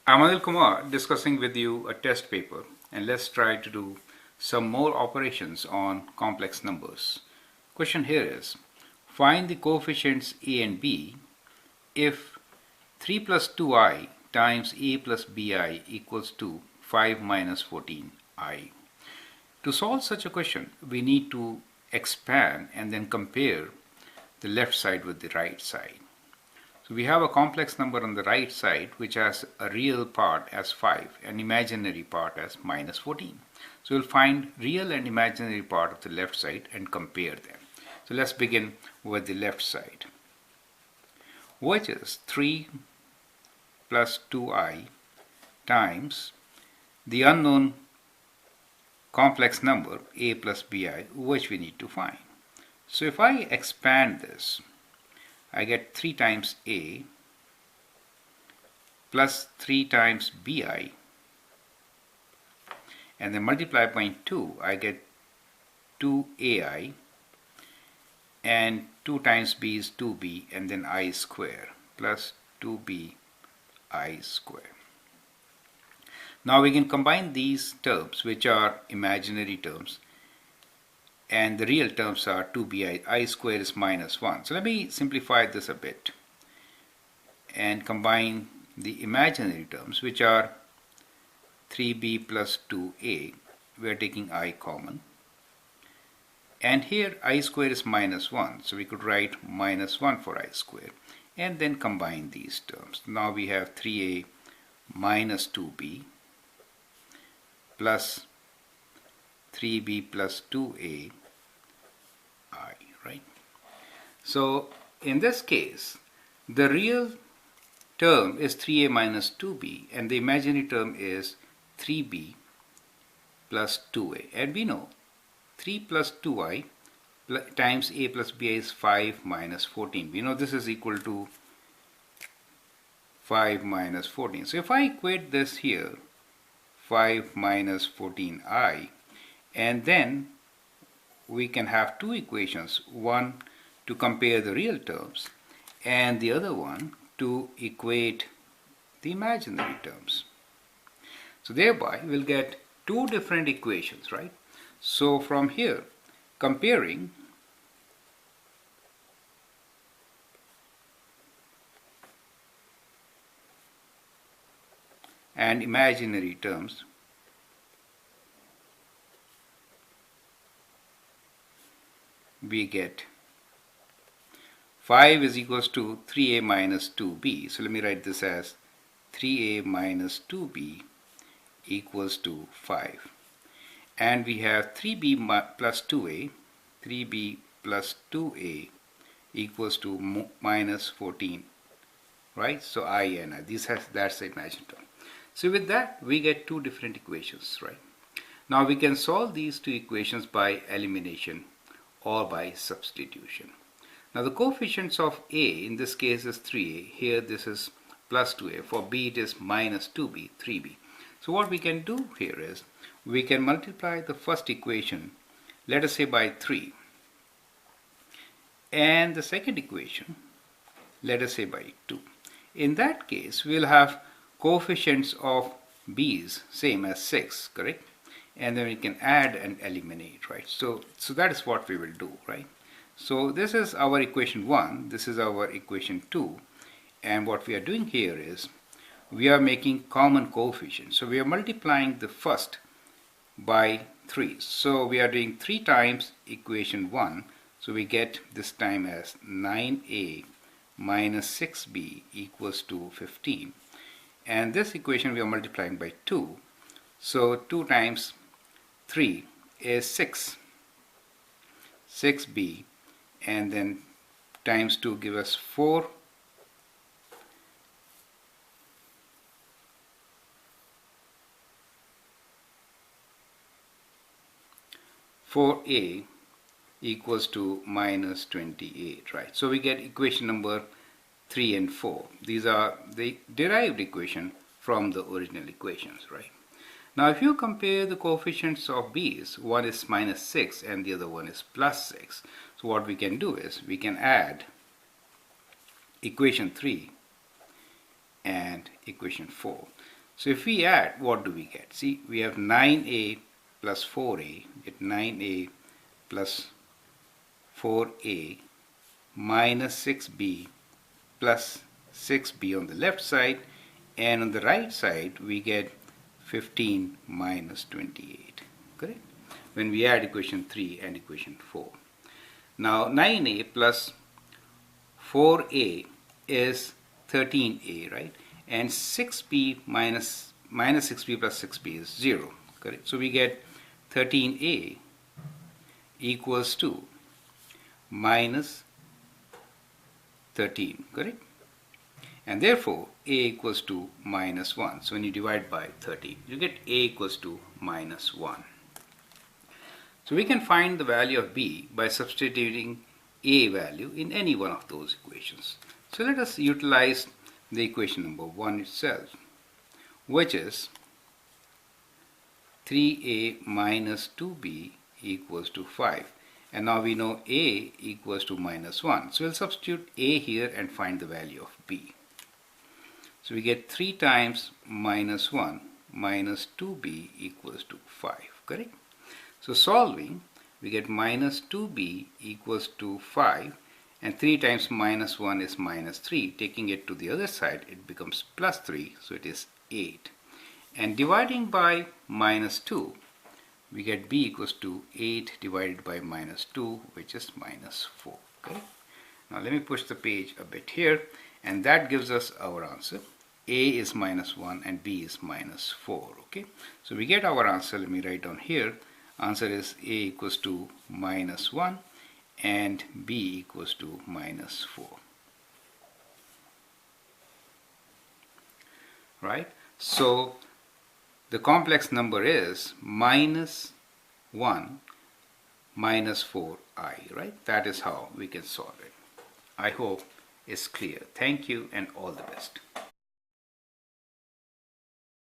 I'm Anil Kumar discussing with you a test paper, and let's try to do some more operations on complex numbers. Question here is, find the coefficients a and b if 3 plus 2i times a plus bi equals to 5 minus 14i. To solve such a question, we need to expand and then compare the left side with the right side. So we have a complex number on the right side which has a real part as 5 and imaginary part as minus 14. So we'll find real and imaginary part of the left side and compare them. So let's begin with the left side, which is 3 plus 2i times the unknown complex number a plus bi, which we need to find. So if I expand this, I get 3 times a plus 3 times bi, and then multiply by 2, I get 2ai, and 2 times b is 2b, and then I square plus 2bi square. Now we can combine these terms, which are imaginary terms, and the real terms are 2bi, I square is minus 1. So let me simplify this a bit and combine the imaginary terms, which are 3b plus 2a. We are taking I common. And here I square is minus 1, so we could write minus 1 for I square. And then combine these terms. Now we have 3a minus 2b plus 3b plus 2a I, right? So in this case, the real term is 3a minus 2b and the imaginary term is 3b plus 2a. And we know 3 plus 2i times a plus b is 5 minus 14. We know this is equal to 5 minus 14. So if I equate this here, 5 minus 14i, and then we can have two equations, one to compare the real terms and the other one to equate the imaginary terms. So thereby we'll get two different equations, right? So from here, comparing and imaginary terms, we get 5 is equals to 3a minus 2b. So let me write this as 3a minus 2b equals to 5. And we have 3b plus 2a, 3b plus 2a equals to minus 14, right? So I and I, that's the imaginary term. So with that, we get two different equations, right? Now we can solve these two equations by elimination or by substitution. Now the coefficients of a in this case is 3a, here this is plus 2a, for b it is minus 2b, 3b. So what we can do here is, we can multiply the first equation, let us say by 3, and the second equation, let us say by 2. In that case, we'll have coefficients of b's same as 6, correct? And then we can add and eliminate, right? So that is what we will do, right? So this is our equation 1, this is our equation 2, and what we are doing here is we are making common coefficients. So we are multiplying the first by 3. So we are doing 3 times equation 1, so we get this time as 9a minus 6b equals to 15. And this equation we are multiplying by 2. So 2 times 3 is 6b, and then times 2 give us 4. A equals to minus 28, right? So we get equation number 3 and 4. These are the derived equation from the original equations, right? Now if you compare the coefficients of b's, one is minus 6 and the other one is plus 6. So what we can do is we can add equation 3 and equation 4. So if we add, what do we get? See, we have 9a plus 4a, get 9a plus 4a minus 6b plus 6b on the left side, and on the right side we get 15 minus 28, correct? When we add equation 3 and equation 4. Now 9a plus 4a is 13a, right? And 6b minus 6b plus 6b is 0, correct? So we get 13a equals to minus 13, correct? And therefore a equals to minus 1. So when you divide by 13, you get a equals to minus 1. So we can find the value of b by substituting a value in any one of those equations. So let us utilize the equation number 1 itself, which is 3a minus 2b equals to 5. And now we know a equals to minus 1. So we'll substitute a here and find the value of b. So we get 3 times minus 1 minus 2b equals to 5, correct? So solving, we get minus 2b equals to 5, and 3 times minus 1 is minus 3. Taking it to the other side, it becomes plus 3, so it is 8. And dividing by minus 2, we get b equals to 8 divided by minus 2, which is minus 4. Okay? Now let me push the page a bit here, and that gives us our answer. A is minus 1 and b is minus 4. Okay? So we get our answer. Let me write down here. Answer is a equals to minus 1 and b equals to minus 4. Right? So the complex number is minus 1 minus 4i, right? That is how we can solve it. I hope it's clear. Thank you and all the best.